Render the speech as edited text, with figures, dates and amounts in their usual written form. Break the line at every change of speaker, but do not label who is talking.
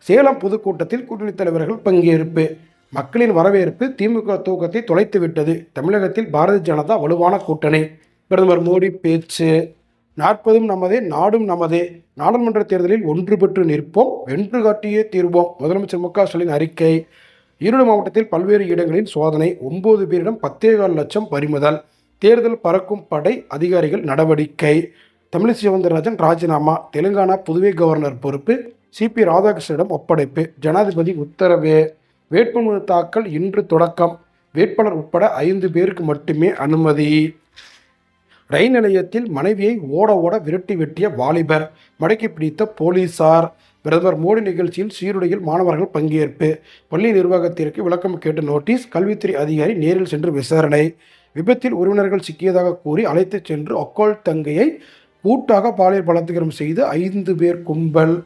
சேலம் பொதுக்கூட்டத்தில் கூட்டணி தலைவர்கள் பங்கேற்பு. மக்களின் வரவேற்பு திமுக தூக்கத்தை தொலைத்துவிட்டது. தமிழகத்தில் பாரதிய ஜனதா வலுவான கூட்டணி. பிரதமர் மோடி பேச்சு. 40ம் நமதே, நாடும் நமதே. நாடாளுமன்ற தேர்தலில் ஒன்றுபட்டு நிற்போம், வென்று காட்டியே தீர்வோம். முதலமைச்சர் மு க ஸ்டாலின் அறிக்கை. ஈரோடு மாவட்டத்தில் பல்வேறு இடங்களில் சோதனை. 9 பேரிடம் 10.25 லட்சம் பறிமுதல். தேர்தல் பறக்கும் படை அதிகாரிகள் நடவடிக்கை. தமிழிசை சவுந்தரராஜன் ராஜினாமா. தெலுங்கானா புதுவை கவர்னர் பொறுப்பு சி.பி. ராதாகிருஷ்ணனிடம் ஒப்படைப்பு. ஜனாதிபதி உத்தரவு. வேட்புமனு தாக்கல் இன்று தொடக்கம். வேட்பாளர் உட்பட 5 பேருக்கு மட்டுமே அனுமதி. ரயில் நிலையத்தில் மனைவியை ஓட ஓட விரட்டி வெட்டிய வாலிபர் மடக்கி பிடித்த போலீசார். பிரதமர் மோடி நிகழ்ச்சியில் சீருடையில் மாணவர்கள் பங்கேற்பு. பள்ளி நிர்வாகத்திற்கு விளக்கம் கேட்டு நோட்டீஸ். கல்வித்துறை அதிகாரி நேரில் சென்று விசாரணை. விபத்தில் உறவினர்கள் சிக்கியதாக கூறி அழைத்துச் சென்று அக்காள் தங்கையை கூட்டாக பாலியல் பலாத்காரம் செய்து 5 பேர் கும்பல்.